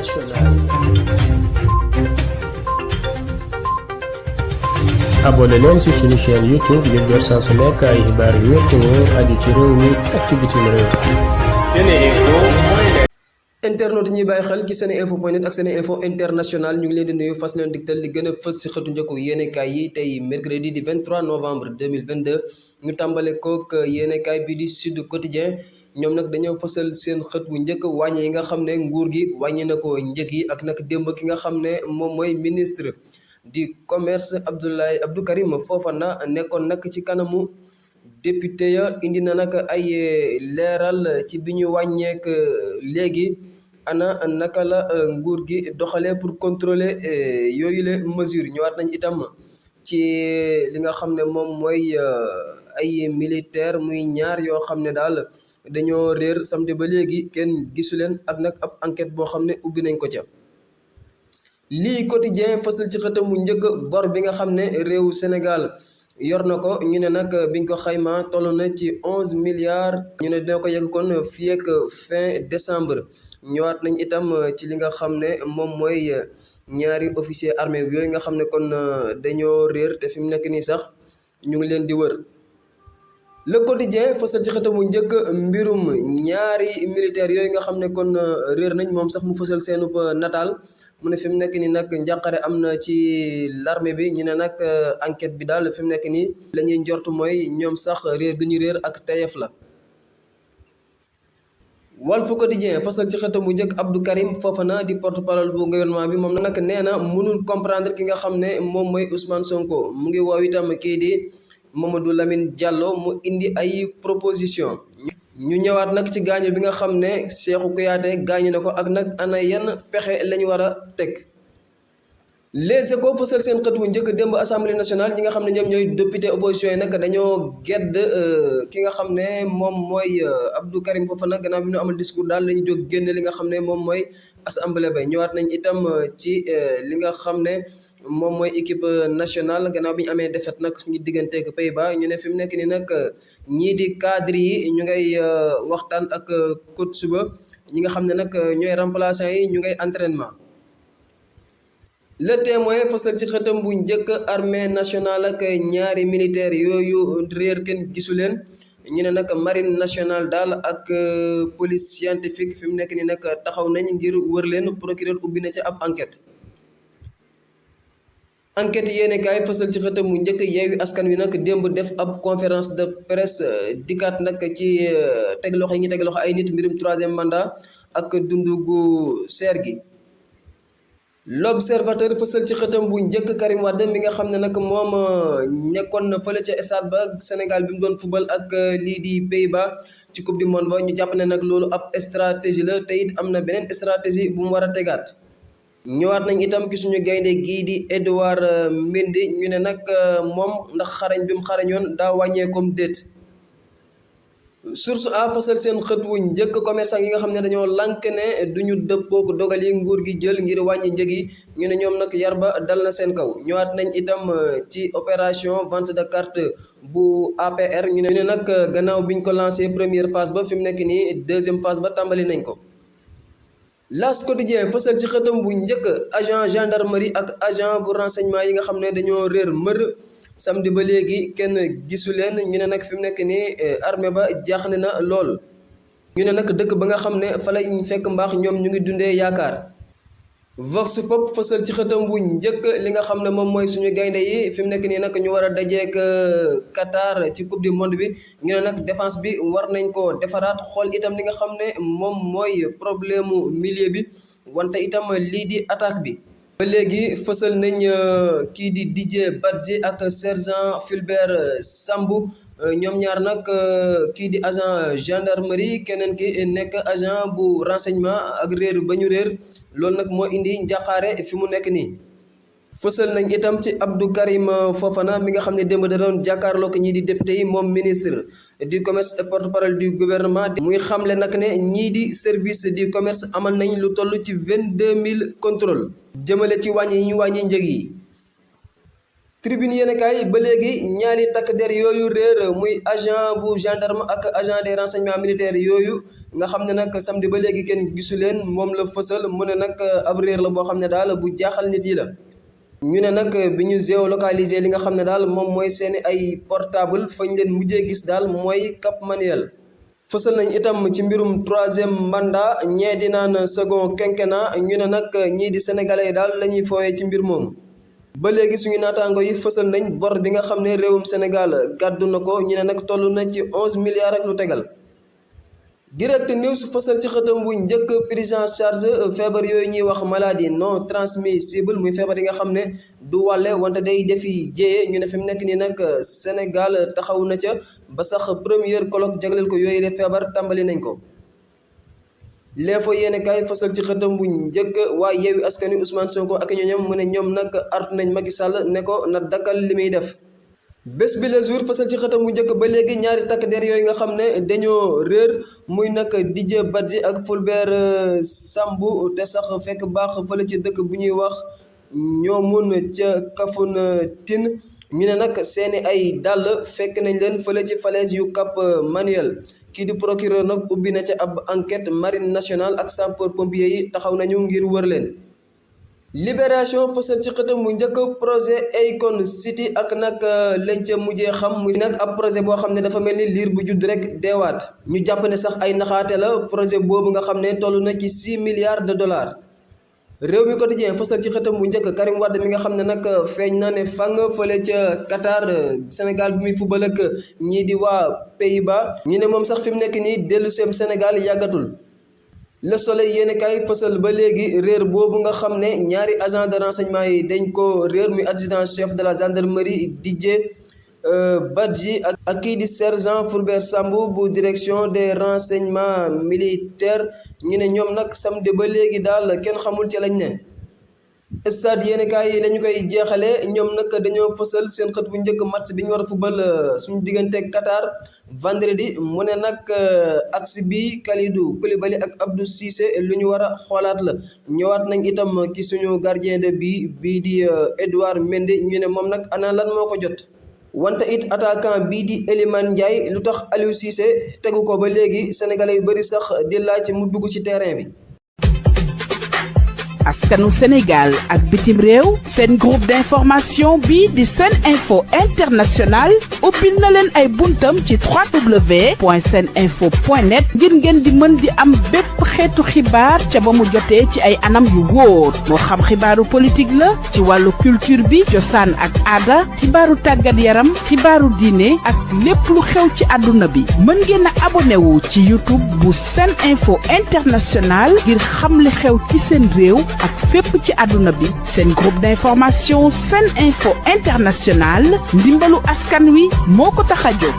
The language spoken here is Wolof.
internationale. abonné leen ci suñu chaîne YouTube ngir jot saa su nekk ay xibaar yu wér te wóor aju ci réew mi ak ci bitim réew. SeneInfo. internet ñi bàyyi xel ci seneinfo.net ak SeneInfo international ñu ngi leen di nuyu fas leen digtal li gën a fës ci xëtu njëkku yéenekaay yi tey mercredi di 23 novembre 2022 ñu tàmbale kook yéenekaay bi di Sud Quotidien. ñoom nag dañoo fësal seen xët wu njëkk wàññi yi nga xam ne nguur gi wàññi na ko njëg yi ak nag démb ki nga xam ne moom mooy ministre du commerce Abdou Karim Fofana nekkoon nag ci kanamu député ya indi na nag ay leeral ci bi ñu wàññeek léegi ana naka la nguur gi doxalee pour contrôler yooyu les mesures ñëwaat nañ itam ci li nga xam ne moom mooy ay militaire muy ñaar yoo xam ne daal dañoo réer samedi ba léegi kenn gisu leen ak nag ab enquête boo xam ne ubbi nañ ko ca. lii quotidien fësal ci xëtam mu njëkk bor bi nga xam ne réewu Sénégal yor na ko ñu ne nag biñ ko xayma toll na ci 11 milliards ñu ne dina ko yegg kon fii ak fin décembre. ñëwaat nañ itam ci li nga xam ne moom mooy ñaari officier armée yooyu nga xam ne kon dañoo réer te fi mu nekk nii sax ñu ngi leen di wër. Le Quotidien fësal ci xëtam mu njëkk mbirum ñaari militaires yooyu nga xam ne kon réer nañ moom sax mu fësal seenub nataal mu ne fi mu nekk nii nag njàqare am na ci l'armée bi ñu ne nag enquête bi daal fi mu nekk nii la ñuy njort mooy ñoom sax réer gu ñu réer ak tayef la. Walf Quotidien fësal ci xëtam mu njëkk Abdou Karim Fofana di porte-parole bu gouvernement bi moom nag nee na mënul comprendre ki nga xam ne moom mooy Ousmane Sonko mu ngi woow itam kii di Mamadou Lamine Diallo mu indi ay proposition ñu ñëwaat nag ci gaañu bi nga xam ne Cheikhou Kouyaté gaañu na ko ak nag ana yan pexe lañu war a teg. Les Échos fësal seen xët wu njëkk démb assemblée nationale ñi nga xam ne ñoom ñooy député opposition yi nag dañoo gedd ki nga xam ne moom mooy Abdou Karim Fofana gannaaw bi ñu amal discours daal lañu jóg génn li nga xam ne moom mooy assemblée ba. ñëwaat nañ itam ci li nga xam ne moom mooy équipe nationale gannaaw bi ñu amee défaite nag suñu digganteeg Pays-Bas ñu ne fi mu nekk nii nag ñii di cadre yi ñu ngay waxtaan ak coach suba ñi nga xam ne nag ñooy remplaçant yi ñu ngay entraînement. Le Témoin fësal ci xëtam bu njëkk armée nationale ak ñaari militaires yooyu réer kenn gisu leen ñu ne nag marine nationale daal ak police scientifique fi mu nekk nii nag taxaw nañ ngir wër leen procureur ubbi na ca ab enquête. enquête yéene kaay fësal ci xëtam mu njëkk Yewwi Askan Wi nag démb def ab conférence de presse dikkaat nag ci teg loxo yi ñu teg loxo ay nit mbirum troisième mandat ak dundu gu seer gi. L'Observateur fësal ci xëtam bu njëkk Karim Wade mi nga xam ne nag moom nekkoon na fële ca stade ba Sénégal bi mu doon fubal ak lii di Pays-Bas ci coupe du monde ba ñu jàpp ne nag loolu ab stratégie la te it am na beneen stratégie bu mu war a tegaat. ñëwaat nañ itam ci suñu gaynde gii di Edouard Mendy ñu ne nag moom ndax xarañ bi mu xarañoon daa wàññee comme déet. Source A fasal seen xët wu njëkk commerçant yi nga xam ne dañoo lànk ne duñu dëppook dogal yi nguur gi jël ngir wàññi njëg yi ñu ne ñoom nag yar ba dal na seen kaw. ñëwaat nañ itam ci opération vente de carte bu APR ñu ne nag gannaaw biñ ko lancé première phase ba fi mu nekk nii deuxième phase ba tàmbali nañ ko. L'As Quotidien fësal ci xëtam bu njëkk agent gendarmerie ak agent bu renseignement yi nga xam ne dañoo réer mër samedi ba léegi kenn gisu leen ñu ne nag fi mu nekk nii armée ba jaaxle na lool. ñu ne nag dëkk ba nga xam ne fa lañ fekk mbaax ñoom ñu ngi dundee yaakaar. Vox Pop fësal ci xëtam bu njëkk li nga xam ne moom mooy suñu gaynde yi fi mu nekk nii nag ñu war a dajeek Qatar ci coupe du monde bi ñu ne nag défense bi war nañ ko defaraat xool itam li nga xam ne moom mooy problème mu milieu bi wante itam lii di attaque bi. ba léegi fësal nañ kii di Didier Badji ak sergent Fulbert Sambou ñoom ñaar nag kii di agent gendarmerie keneen ki nekk agent bu renseignement ak réer ba ñu réer loolu nag moo indi njàqaare fi mu nekk nii. fësal nañ itam ci Abdou Karim Fofana mi nga xam ne démb da doon jàkkaarloo ko ñii di député yi moom ministre du commerce et porte-parole du gouvernement muy xamle nag ne ñii di service du commerce amal nañ lu toll ci 22 000 contrôles jëmale ci wàññi yi ñu wàññi njëg yi. Tribune yéenekaay ba léegi ñaari takk der yooyu réer muy agent bu gendarme ak agent des renseignements militaires yooyu nga xam ne nag samedi ba léegi kenn gisu leen moom la fësal mu ne nag ab réer la boo xam ne daal bu jaaxal nit yi la. ñu ne nag bi ñu géolocalisé li nga xam ne daal moom mooy seeni ay portable fañ leen mujjee gis daal mooy Cap Manuel. fësal nañ itam ci mbirum 3e mandat ñee di naan second quinquennat ñu ne nag ñii di sénégalais daal la ñuy foowee ci mbir moomu. ba léegi suñu naataango yi fësal nañ bor bi nga xam ne réewum Sénégal gàddu na ko ñu ne nag toll na ci 11 milliards ak lu tegal. Direct News fësal ci xëtam bu njëkk prise en charge feebar yooyu ñuy wax maladie non transmissible muy feebar yi nga xam ne du wàlle wante day defi jéye ñu ne fi mu nekk nii nag Sénégal taxaw na ca ba sax première colloque jagleel ko yooyu de feebar tàmbali nañ ko. L'Info yéenekaay fësal ci xëtam bu njëkk waa Yewwi Askan Wi Ousmane Sonko ak ñooñam mu ne ñoom nag artu nañ Macky Sall ne ko na dakkal li muy def. Bés bi Le Jour fësal ci xëtam bu njëkk ba léegi ñaari takk der yooyu nga xam ne dañoo réer muy nag Didier Badji ak Fulbert Sambou te sax fekk baax fële ci dëkk bu ñuy wax Ñoomun ca Kafountine ñu ne nag seeni ay dàll fekk nañ leen fële ci falaise yu Cap Manuel. kii di procureur nag ubbi na ca ab enquête marine nationale ak sapeur pompier yi taxaw nañu ngir wër leen. Libération fësal ci xëtam mu njëkk projet Akon City ak nag lañ ca mujjee xam muy nag ab projet boo xam ne dafa mel ni liir bu judd rek deewaat ñu jàpp ne sax ay naxaate la projet boobu nga xam ne toll na ci 6 milliards de dollars. réew mi quotidien fësal ci xëtam bu njëkk Karim Wade mi nga xam ne nag feeñ na ne fang fële ca Qatar Sénégal bi muy fubal ak ñii di waa Pays-Bas ñu ne moom sax fi mu nekk nii dellu seem Sénégal yàggatul. Le Soleil yéenekaay fësal ba léegi réer boobu nga xam ne ñaari agent de renseignement yi dañ ko réer muy adjudant chef de la gendarmerie Didier Badji ak kii di sergent Fulbert Sambou bu direction des renseignements militaires ñu ne ñoom nag samedi ba léegi daal kenn xamul ci lañ ne. Stade yéenekaay yi lañu koy jeexale ñoom nag dañoo fësal seen xët bu njëkk match bi ñu war a fubal suñu diggante Qatar vendredi mu ne nag axe bi Kalidou Koulibaly ak Abdou Cissé lu ñu war a xoolaat la ñëwaat nañ itam ci suñu gardien de but bii di Edouard Mendy ñu ne moom nag ana lan moo ko jot. wante it attaquant bii di Iliman Ndiaye lu tax Aliou Cissé tegu ko ba léegi sénégalais yu bëri sax di laaj mu dugg ci terrain bi. askanu Sénégal ak bitim réew seen groupe d'information bi di Sen Info International ubbil na leen ay buntam ci www.seninfo.net ngir ngeen di mën di am bépp xeetu xibaar ca ba mu jotee ci ay anam yu wóor moo xam xibaaru politique la ci wàllu culture bi cosaan ak aada xibaaru tàggat yaram xibaaru diine ak lépp lu xew ci àdduna bi mën ngeen a abonné wu ci YouTube bu Sen Info International ngir xam li xew ci seen réew ak fépp ci àdduna bi seen groupe d'information Sen Info International ndimbalu askan wi moo ko tax a jóg.